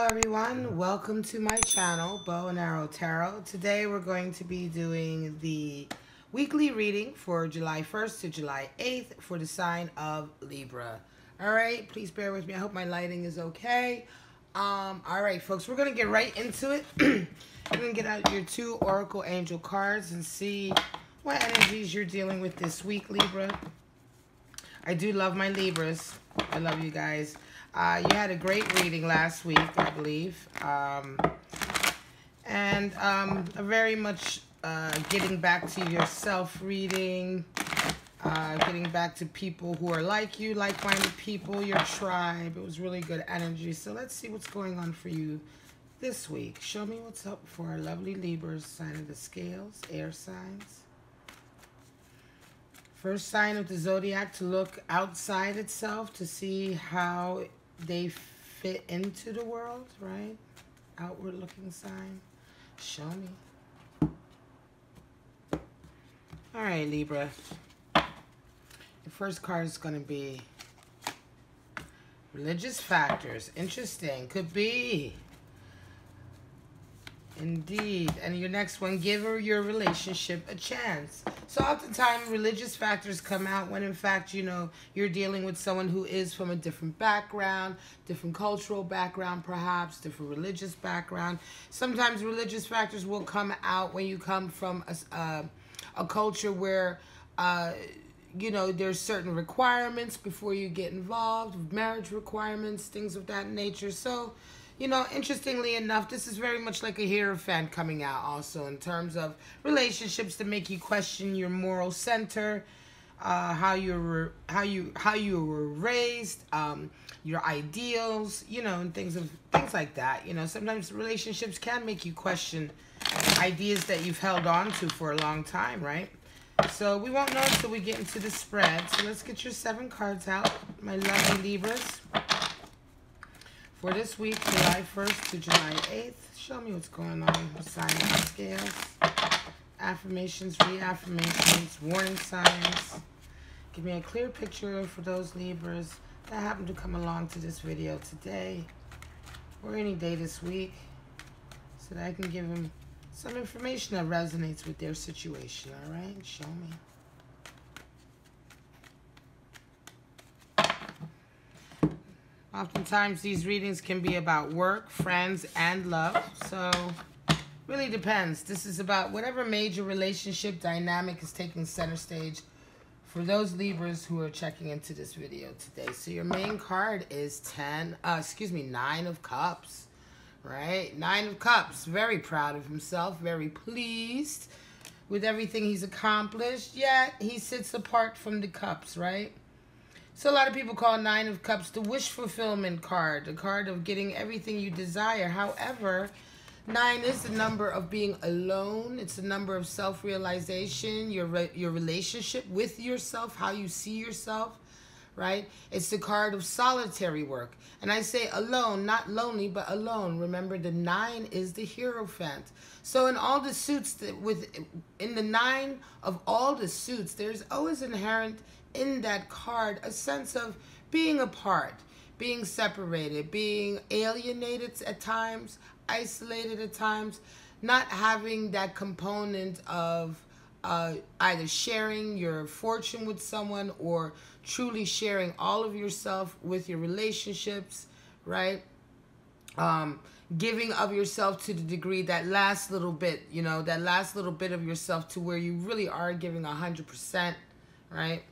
Hello everyone, welcome to my channel, Bow and Arrow Tarot. Today we're going to be doing the weekly reading for July 1st to July 8th for the sign of Libra. Alright, please bear with me. I hope my lighting is okay. Alright folks, we're going to get right into it. You're going to get out your two Oracle Angel cards and see what energies you're dealing with this week, Libra. I do love my Libras. I love you guys. You had a great reading last week, I believe. And a very much getting back to yourself reading. Getting back to people who are like you, like-minded people, your tribe. It was really good energy. So let's see what's going on for you this week. Show me what's up for our lovely Libras, sign of the scales, air signs. First sign of the zodiac to look outside itself to see how they fit into the world, right? Outward looking sign. Show me. All right, Libra. The first card is going to be religious factors. Interesting. Could be. Indeed. And your next one, give your relationship a chance. So oftentimes religious factors come out when in fact, you know, you're dealing with someone who is from a different background, different cultural background perhaps, different religious background. Sometimes religious factors will come out when you come from a culture where, you know, there's certain requirements before you get involved, marriage requirements, things of that nature. So, you know, interestingly enough, this is very much like a Hierophant coming out also in terms of relationships to make you question your moral center, how you were raised, your ideals, you know, and things like that. You know, sometimes relationships can make you question ideas that you've held on to for a long time, right? So we won't know until we get into the spread. So let's get your 7 cards out, my lovely Libras. For this week, July 1st to July 8th, show me what's going on with sign of the scales. Affirmations, reaffirmations, warning signs. Give me a clear picture for those Libras that happen to come along to this video today or any day this week so that I can give them some information that resonates with their situation, all right? Show me. Oftentimes, these readings can be about work, friends, and love. So, really depends. This is about whatever major relationship dynamic is taking center stage for those Libras who are checking into this video today. So, your main card is 9 of Cups, right? 9 of Cups. Very proud of himself. Very pleased with everything he's accomplished. Yet, he sits apart from the Cups, right? So a lot of people call 9 of Cups the wish fulfillment card, the card of getting everything you desire. However, 9 is the number of being alone. It's the number of self-realization, your relationship with yourself, how you see yourself, right? It's the card of solitary work. And I say alone, not lonely, but alone. Remember, the 9 is the Hierophant. So in all the suits, in the 9 of all the suits, there's always inherent in that card a sense of being apart, being separated, being alienated at times, isolated at times, not having that component of either sharing your fortune with someone or truly sharing all of yourself with your relationships, right? Giving of yourself to the degree, that last little bit, you know, that last little bit of yourself to where you really are giving 100%, right?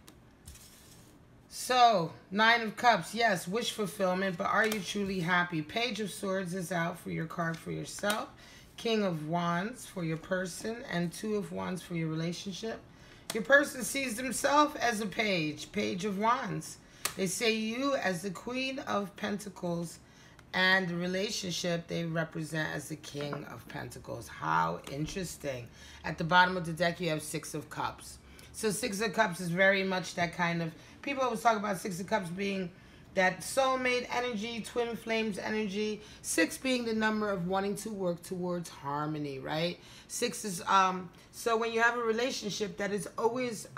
So, 9 of Cups, yes, wish fulfillment, but are you truly happy? Page of Swords is out for your card for yourself. King of Wands for your person, and 2 of Wands for your relationship. Your person sees themselves as a Page of Wands. They say you as the Queen of Pentacles, and the relationship they represent as the King of Pentacles. How interesting. At the bottom of the deck, you have 6 of Cups. So 6 of Cups is very much that kind of, people always talk about 6 of Cups being that soulmate energy, twin flames energy. 6 being the number of wanting to work towards harmony, right? 6 is so when you have a relationship that is always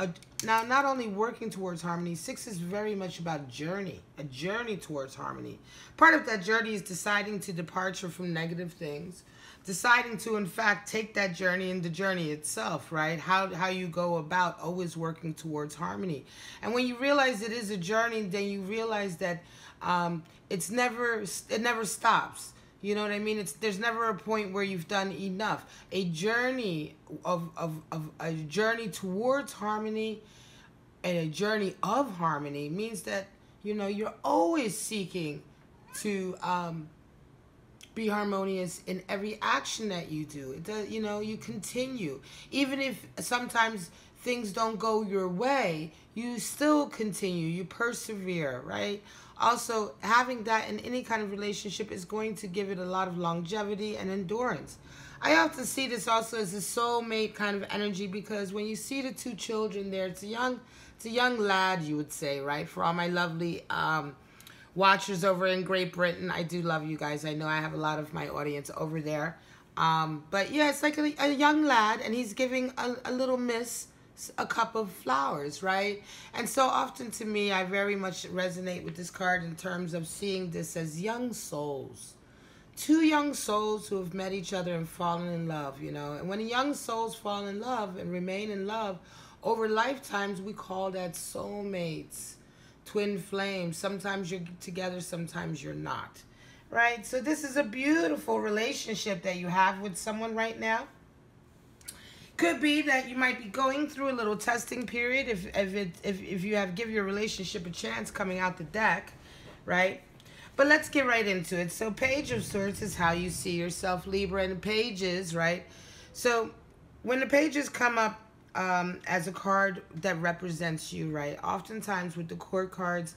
now not only working towards harmony, 6 is very much about a journey towards harmony. Part of that journey is deciding to departure from negative things, deciding to in fact take that journey and the journey itself, right? How you go about always working towards harmony. And when you realize it is a journey, then you realize that it never stops. You know what I mean? There's never a point where you've done enough. A journey a journey towards harmony and a journey of harmony means that, you know, you're always seeking to be harmonious in every action that you do. It does, you know, you continue. Even if sometimes things don't go your way, you still continue, you persevere, right? Also, having that in any kind of relationship is going to give it a lot of longevity and endurance. I often see this also as a soulmate kind of energy, because when you see the 2 children there, it's a young lad, you would say, right? For all my lovely watchers over in Great Britain, I do love you guys. I know I have a lot of my audience over there. But yeah, it's like a young lad, and he's giving a little miss a cup of flowers, right? And so often to me, I very much resonate with this card in terms of seeing this as young souls. 2 young souls who have met each other and fallen in love, you know. And when young souls fall in love and remain in love over lifetimes, we call that soulmates, twin flames. Sometimes you're together, sometimes you're not, right? So this is a beautiful relationship that you have with someone right now. Could be that you might be going through a little testing period if you give your relationship a chance coming out the deck, right? But let's get right into it. So Page of Swords is how you see yourself, Libra, and the pages, right? So when the pages come up as a card that represents you, right? Oftentimes with the court cards,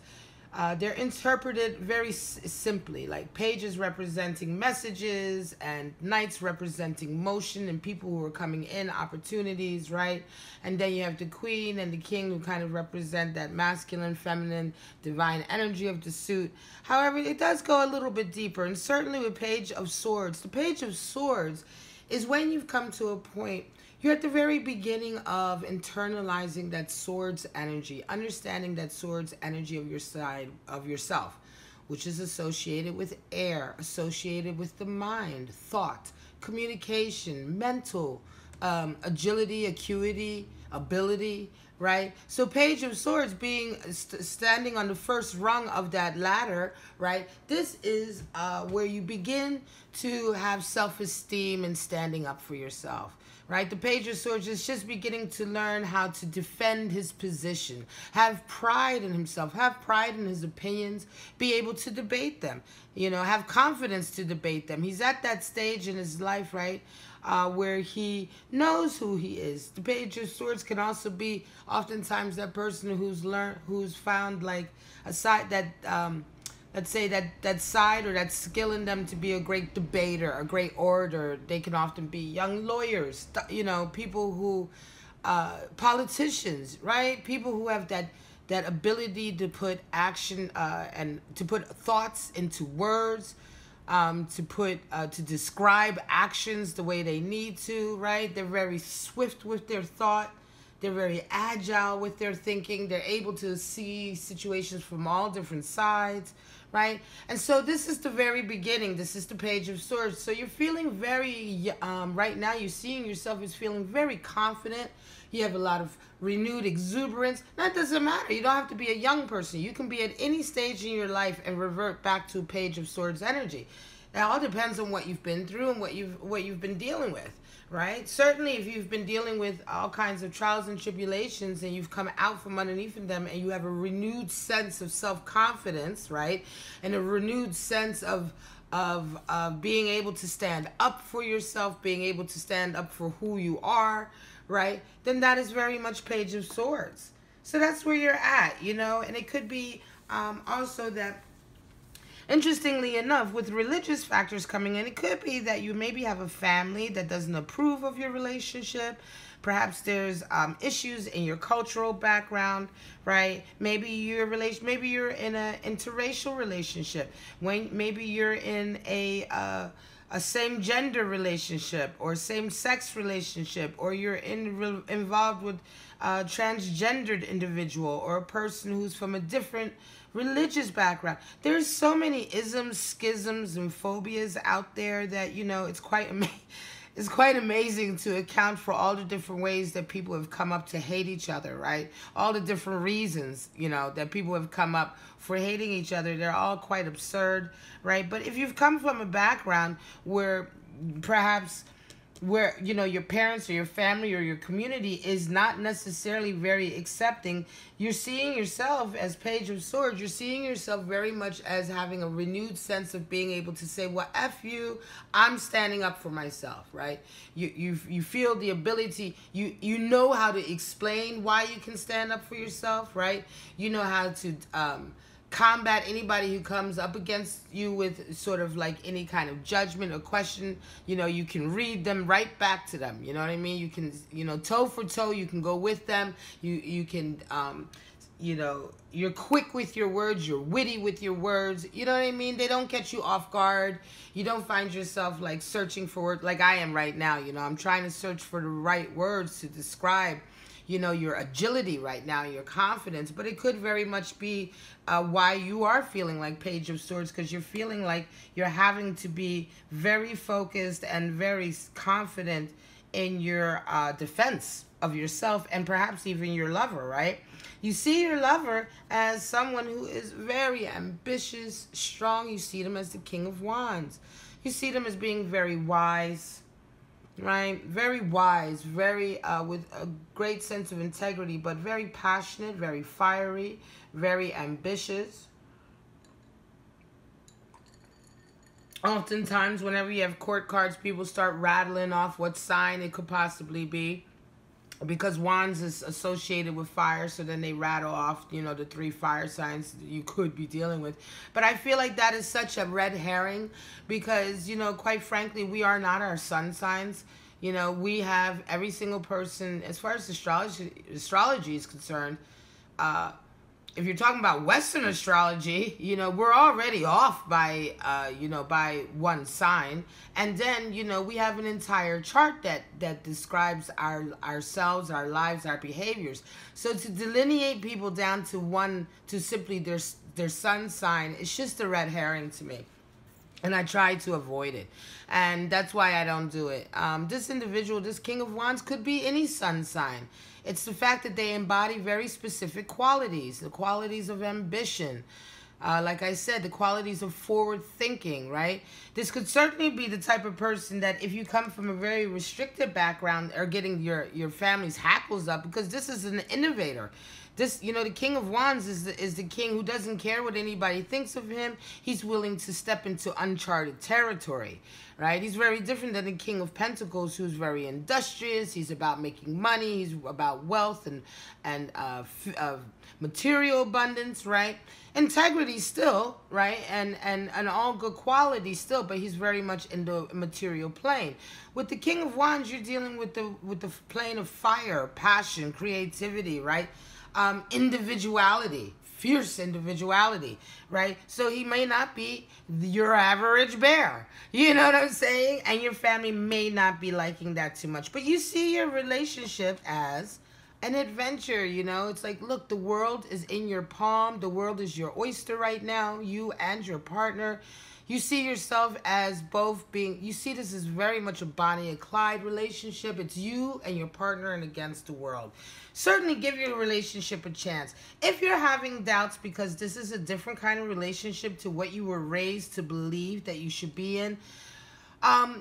they're interpreted very simply, like pages representing messages and knights representing motion and people who are coming in, opportunities, right? And then you have the queen and the king who kind of represent that masculine, feminine, divine energy of the suit. However, it does go a little bit deeper, and certainly with Page of Swords, the Page of Swords is when you've come to a point. You're at the very beginning of internalizing that swords energy, understanding that swords energy of your side, of yourself, which is associated with air, associated with the mind, thought, communication, mental, agility, acuity, ability, right? So Page of Swords being standing on the first rung of that ladder, right? This is where you begin to have self-esteem and standing up for yourself. Right? The Page of Swords is just beginning to learn how to defend his position, have pride in himself, have pride in his opinions, be able to debate them, you know, have confidence to debate them. He's at that stage in his life, right, where he knows who he is. The Page of Swords can also be oftentimes that person who's found like a side that let's say that side or that skill in them to be a great debater, a great orator. They can often be young lawyers, you know, people who, politicians, right? People who have that ability to put action and to put thoughts into words, to describe actions the way they need to, right? They're very swift with their thought. They're very agile with their thinking. They're able to see situations from all different sides, right? And so this is the very beginning. This is the Page of Swords. So you're feeling very, right now you're seeing yourself as feeling very confident. You have a lot of renewed exuberance. That doesn't matter. You don't have to be a young person. You can be at any stage in your life and revert back to Page of Swords energy. It all depends on what you've been through and what you've been dealing with. Right? Certainly if you've been dealing with all kinds of trials and tribulations and you've come out from underneath them and you have a renewed sense of self-confidence, right? And a renewed sense of being able to stand up for yourself, being able to stand up for who you are, right? Then that is very much Page of Swords. So that's where you're at, you know? And it could be also that, interestingly enough, with religious factors coming in, it could be that you maybe have a family that doesn't approve of your relationship. Perhaps there's issues in your cultural background, right? Maybe maybe you're in an interracial relationship. Maybe you're in a same gender relationship or same sex relationship, or you're involved with a transgendered individual or a person who's from a different religious background. There's so many isms, schisms, and phobias out there that, you know, it's quite amazing to account for all the different ways that people have come up to hate each other, right? All the different reasons, you know, that people have come up for hating each other. They're all quite absurd, right? But if you've come from a background where perhaps you know, your parents or your family or your community is not necessarily very accepting, you're seeing yourself as Page of Swords, you're seeing yourself very much as having a renewed sense of being able to say, well, F you, I'm standing up for myself, right? You feel the ability, you know how to explain why you can stand up for yourself, right? You know how to combat anybody who comes up against you with sort of like any kind of judgment or question. You know, you can read them right back to them. You know what I mean? You can, you know, toe for toe, you can go with them. You can, you know, you're quick with your words, you're witty with your words. You know what I mean? They don't get you off guard. You don't find yourself like searching for words like I am right now. You know, I'm trying to search for the right words to describe, you know, your agility right now, your confidence. But it could very much be why you are feeling like Page of Swords, because you're feeling like you're having to be very focused and very confident in your defense of yourself and perhaps even your lover, right? You see your lover as someone who is very ambitious, strong. You see them as the King of Wands. You see them as being very wise, right? Very wise, very with a great sense of integrity, but very passionate, very fiery, very ambitious. Oftentimes, whenever you have court cards, people start rattling off what sign it could possibly be, because Wands is associated with fire, so then they rattle off, you know, the 3 fire signs that you could be dealing with. But I feel like that is such a red herring because, you know, quite frankly, we are not our sun signs. You know, we have every single person, as far as astrology is concerned, if you're talking about Western astrology, you know, we're already off by, you know, by one sign. And then, you know, we have an entire chart that describes ourselves, our lives, our behaviors. So to delineate people down to simply their sun sign, it's just a red herring to me. And I try to avoid it. And that's why I don't do it. This individual, this King of Wands, could be any sun sign. It's the fact that they embody very specific qualities. The qualities of ambition. Like I said, the qualities of forward thinking, right? This could certainly be the type of person that if you come from a very restricted background are getting your family's hackles up, because this is an innovator. This, you know, the King of Wands is the king who doesn't care what anybody thinks of him. He's willing to step into uncharted territory, right? He's very different than the King of Pentacles, who's very industrious. He's about making money. He's about wealth and material abundance, right? Integrity still, right? And all good qualities still, but he's very much in the material plane. With the King of Wands, you're dealing with the plane of fire, passion, creativity, right? Individuality, fierce individuality, right? So he may not be your average bear, you know what I'm saying? And your family may not be liking that too much, but you see your relationship as an adventure, you know? It's like, look, the world is in your palm. The world is your oyster right now, you and your partner. You see yourself as both being, you see this as very much a Bonnie and Clyde relationship. It's you and your partner and against the world. Certainly give your relationship a chance. If you're having doubts because this is a different kind of relationship to what you were raised to believe that you should be in,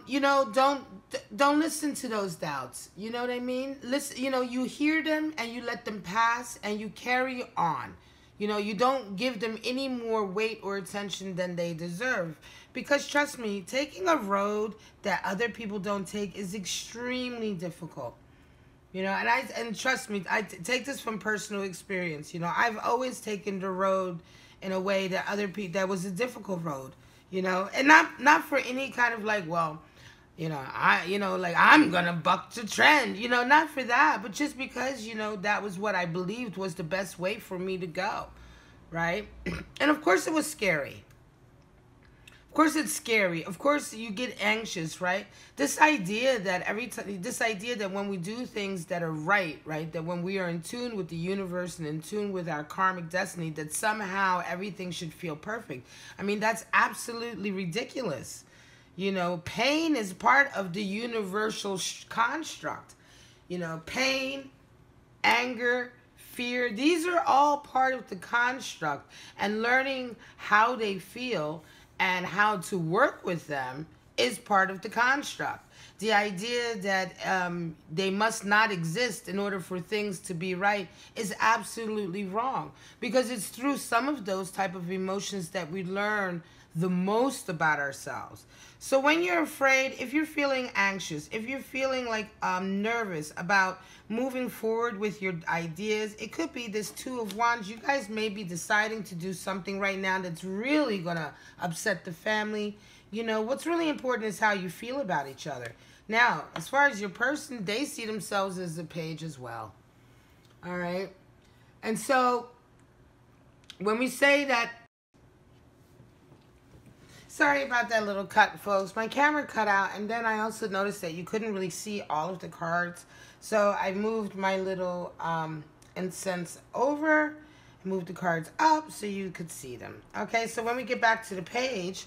you know, don't listen to those doubts. You know what I mean? Listen, you know, you hear them and you let them pass and you carry on. You know, you don't give them any more weight or attention than they deserve. Because trust me, taking a road that other people don't take is extremely difficult. You know, and trust me, I take this from personal experience. You know, I've always taken the road in a way that that was a difficult road. You know, and not for any kind of like, well, Like I'm gonna buck the trend, not for that, but just because, that was what I believed was the best way for me to go, right? And of course it was scary. Of course it's scary. Of course you get anxious, right? This idea that when we do things that are right, that when we are in tune with the universe and in tune with our karmic destiny, that somehow everything should feel perfect. I mean, that's absolutely ridiculous. Pain is part of the universal construct. Pain, anger, fear, these are all part of the construct. And learning how they feel and how to work with them is part of the construct. The idea that they must not exist in order for things to be right is absolutely wrong, because it's through some of those type of emotions that we learn the most about ourselves. So when you're afraid, if you're feeling anxious, if you're feeling like nervous about moving forward with your ideas, it could be this Two of Wands. You guys may be deciding to do something right now that's really going to upset the family. What's really important is how you feel about each other. Now, as far as your person, they see themselves as a page as well. All right? And so when we say that, sorry about that little cut, folks. My camera cut out, and then I also noticed that you couldn't really see all of the cards. So I moved my little incense over, moved the cards up so you could see them. Okay, so when we get back to the page,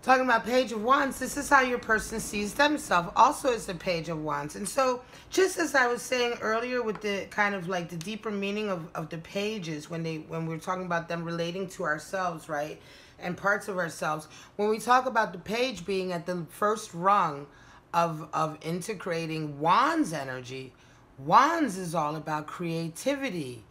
talking about Page of Wands, this is how your person sees themselves. Also, it's a Page of Wands. And so, just as I was saying earlier with the kind of like the deeper meaning of the pages when we're talking about them relating to ourselves, right? And parts of ourselves. When we talk about the page being at the first rung of integrating Wands energy, Wands is all about creativity.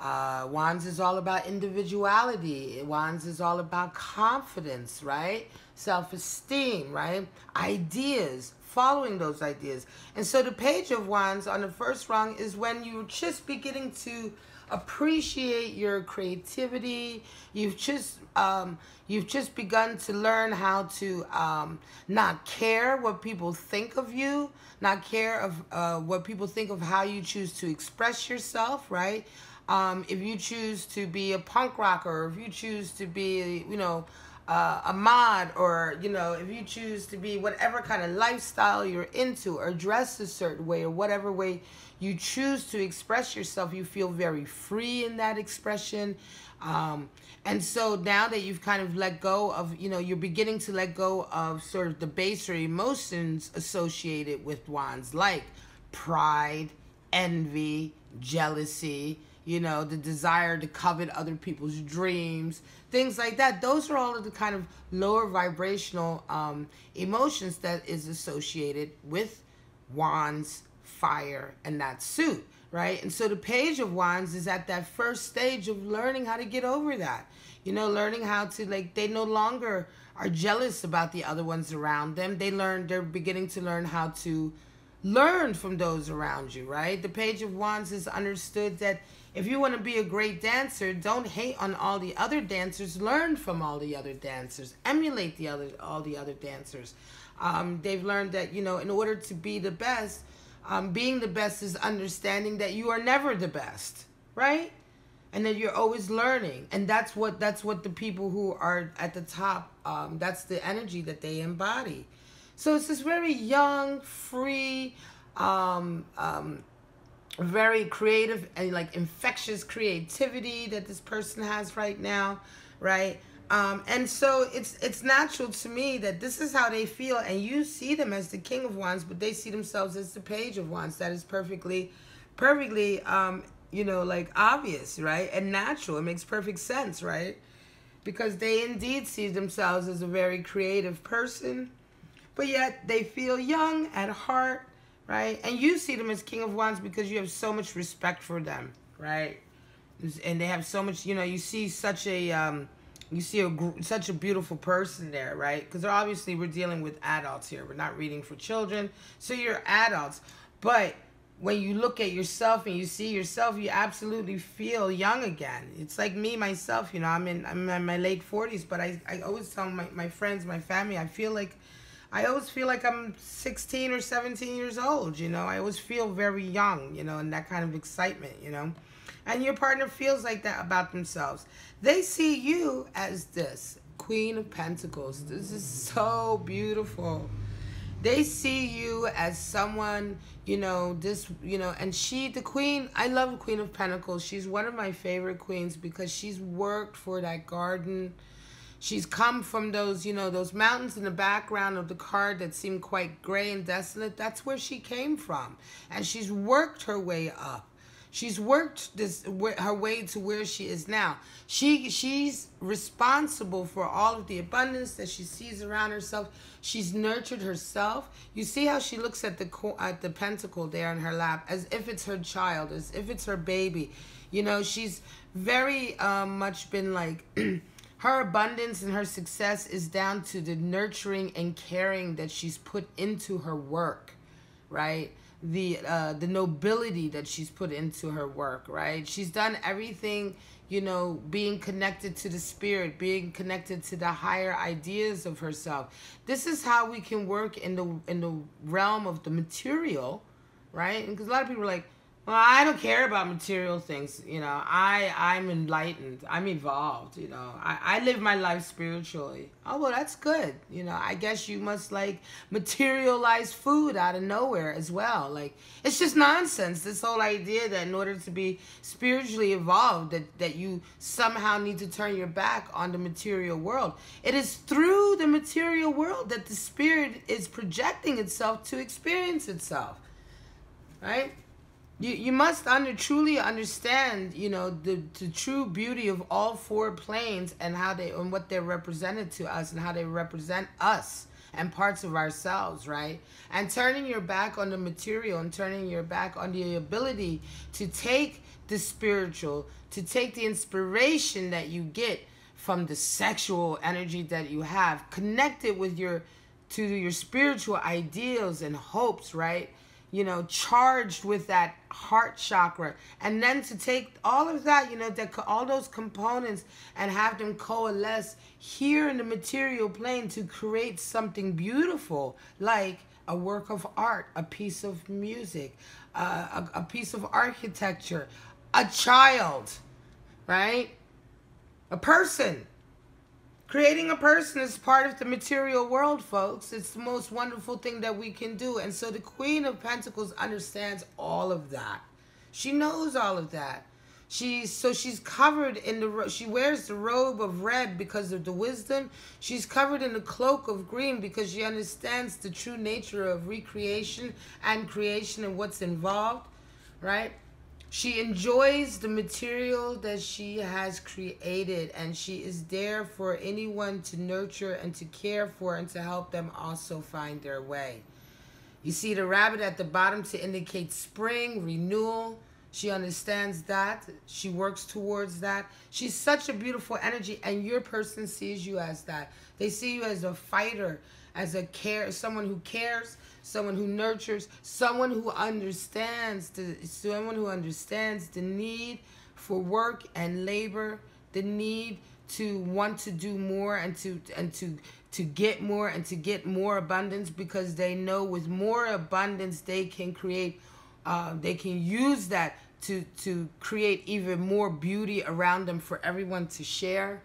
Wands is all about individuality. Wands is all about confidence, right? Self-esteem, right? Ideas, following those ideas. And so the Page of Wands on the first rung is when you're just beginning to appreciate your creativity. You've just begun to learn how to not care what people think of you, not care of what people think of how you choose to express yourself, right? If you choose to be a punk rocker, or if you choose to be, a mod, or, if you choose to be whatever kind of lifestyle you're into, or dress a certain way, or whatever way you choose to express yourself, you feel very free in that expression. And so now that you've kind of let go of, you're beginning to let go of sort of the baser emotions associated with Wands, like pride, envy, jealousy, the desire to covet other people's dreams, things like that. Those are all of the kind of lower vibrational emotions that is associated with Wands, fire, and that suit, right? And so the Page of Wands is at that first stage of learning how to get over that. Learning how to, they no longer are jealous about the other ones around them. They're beginning to learn how to learn from those around you, right? The Page of Wands is understood that if you want to be a great dancer, don't hate on all the other dancers. Learn from all the other dancers. Emulate all the other dancers. They've learned that, in order to be the best, being the best is understanding that you are never the best, right? And that you're always learning. And that's what the people who are at the top, that's the energy that they embody. So it's this very young, free, very creative and infectious creativity that this person has right now, right? And so it's natural to me that this is how they feel, and you see them as the King of Wands, but they see themselves as the Page of Wands. That is perfectly, obvious, right? And natural. It makes perfect sense, right? Because they indeed see themselves as a very creative person, but yet they feel young at heart, right? And you see them as King of Wands because you have so much respect for them, right? And they have so much, you see such a, such a beautiful person there, right? Because obviously we're dealing with adults here. We're not reading for children. So you're adults. But when you look at yourself and you see yourself, you absolutely feel young again. It's like me, myself, I'm in my late 40s, but I always tell my friends, my family, I feel like I always feel like I'm 16 or 17 years old, you know. I always feel very young, you know, and that kind of excitement, you know. And your partner feels like that about themselves. They see you as this Queen of Pentacles. This is so beautiful. They see you as someone, you know, this, you know, and she, the Queen, I love the Queen of Pentacles. She's one of my favorite queens because she's worked for that garden. She's come from those, you know, those mountains in the background of the card that seem quite gray and desolate. That's where she came from. And she's worked her way up. She's worked her way to where she is now. She's responsible for all of the abundance that she sees around herself. She's nurtured herself. You see how she looks at the pentacle there in her lap, as if it's her child, as if it's her baby. You know, she's very much been like, her abundance and her success is down to the nurturing and caring that she's put into her work, right? The nobility that she's put into her work, right? She's done everything, you know, being connected to the spirit, being connected to the higher ideas of herself. This is how we can work in the realm of the material, right? Because a lot of people are like, well, I don't care about material things, you know. I'm enlightened. I'm evolved, you know. I live my life spiritually. Oh, well, that's good. You know, I guess you must, like, materialize food out of nowhere as well. Like, it's just nonsense, this whole idea that in order to be spiritually evolved, that you somehow need to turn your back on the material world. It is through the material world that the spirit is projecting itself to experience itself, right? You must truly understand, you know, the true beauty of all four planes and how and what they're represented to us and how they represent us and parts of ourselves, right? And turning your back on the material and turning your back on the ability to take the spiritual, to take the inspiration that you get from the sexual energy that you have, connect it with your spiritual ideals and hopes, right? You know, charged with that heart chakra, and then to take all of that, you know, all those components and have them coalesce here in the material plane to create something beautiful, like a work of art, a piece of music, a piece of architecture, a child, right? A person. Creating a person is part of the material world, folks. It's the most wonderful thing that we can do. And so the Queen of Pentacles understands all of that. She knows all of that. She's covered in she wears the robe of red because of the wisdom. She's covered in the cloak of green because she understands the true nature of recreation and creation and what's involved, right? She enjoys the material that she has created, and she is there for anyone to nurture and to care for and to help them also find their way. You see the rabbit at the bottom to indicate spring, renewal. She understands that. She works towards that. She's such a beautiful energy, and your person sees you as that. They see you as a fighter, as someone who cares, someone who nurtures, someone who understands the need for work and labor, the need to want to do more and to get more and to get more abundance, because they know with more abundance they can create, they can use that to create even more beauty around them for everyone to share,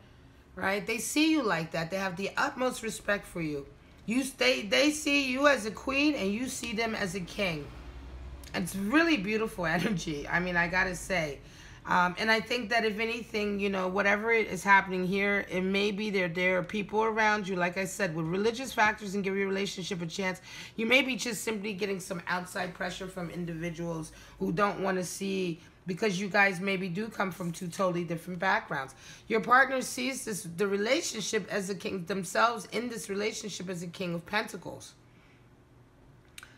right? They see you like that. They have the utmost respect for you. They see you as a queen and you see them as a king. It's really beautiful energy. I mean, I gotta say. And I think that if anything, you know, whatever is happening here, it may be there are people around you, like I said, with religious factors and give your relationship a chance. You may be just simply getting some outside pressure from individuals who don't want to see, because you guys maybe do come from two totally different backgrounds. Your partner sees the relationship as a king, themselves in this relationship as a King of Pentacles.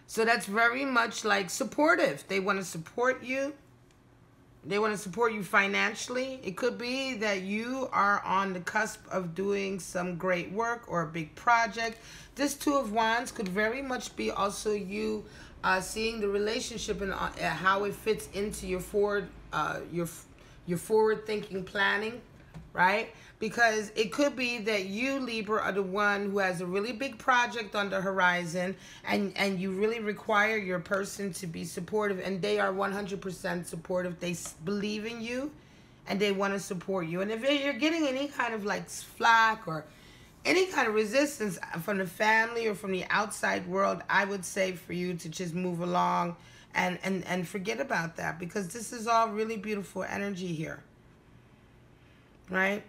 So that's very much like supportive. They want to support you. They want to support you financially. It could be that you are on the cusp of doing some great work or a big project. This Two of Wands could very much be also you seeing the relationship and how it fits into your forward thinking planning, right? Because it could be that you, Libra, are the one who has a really big project on the horizon, and you really require your person to be supportive, and they are 100% supportive. They believe in you, and they want to support you. And if you're getting any kind of like flack or any kind of resistance from the family or from the outside world, I would say for you to just move along and forget about that, because this is all really beautiful energy here, right?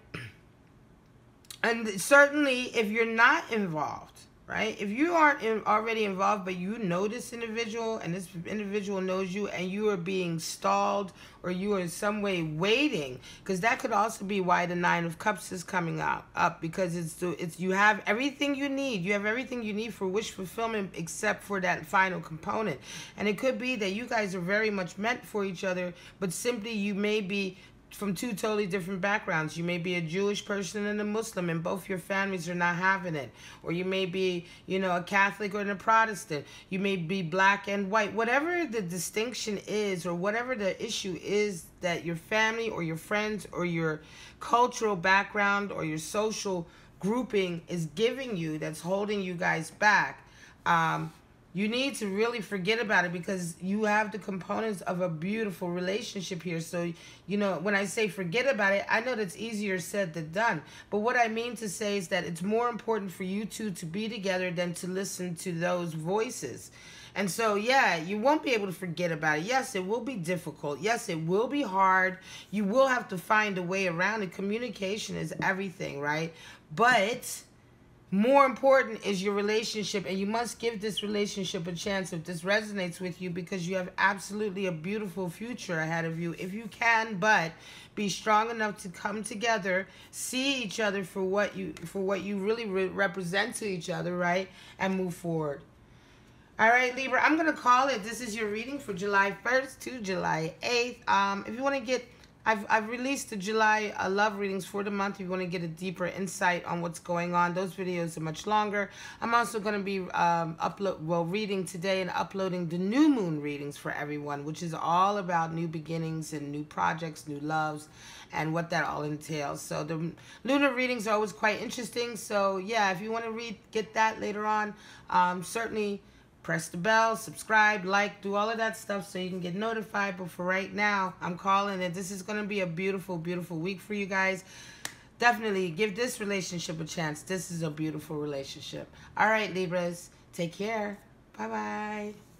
And certainly, if you're not involved, right? If you aren't already involved, but you know this individual, and this individual knows you, and you are being stalled, or you are in some way waiting, because that could also be why the 9 of Cups is coming up, because it's you have everything you need. You have everything you need for wish fulfillment, except for that final component. And it could be that you guys are very much meant for each other, but simply you may be from two totally different backgrounds. You may be a Jewish person and a Muslim, and both your families are not having it. Or you may be, you know, a Catholic or a Protestant. You may be black and white. Whatever the distinction is, or whatever the issue is that your family or your friends or your cultural background or your social grouping is giving you, that's holding you guys back, you need to really forget about it, because you have the components of a beautiful relationship here. So, you know, when I say forget about it, I know that's easier said than done. But what I mean to say is that it's more important for you two to be together than to listen to those voices. And so, yeah, you won't be able to forget about it. Yes, it will be difficult. Yes, it will be hard. You will have to find a way around it. Communication is everything, right? But more important is your relationship, and you must give this relationship a chance if this resonates with you, because you have absolutely a beautiful future ahead of you if you can but be strong enough to come together, see each other for what you really represent to each other, right, and move forward. All right, Libra, I'm going to call it. This is your reading for July 1st to July 8th. If you want to get, I've released the July love readings for the month. If you want to get a deeper insight on what's going on, those videos are much longer. I'm also going to be reading today and uploading the new moon readings for everyone, which is all about new beginnings and new projects, new loves, and what that all entails. So the lunar readings are always quite interesting. So yeah, if you want to get that later on, certainly press the bell, subscribe, like, do all of that stuff so you can get notified. But for right now, I'm calling it. This is going to be a beautiful, beautiful week for you guys. Definitely give this relationship a chance. This is a beautiful relationship. All right, Libras, take care. Bye-bye.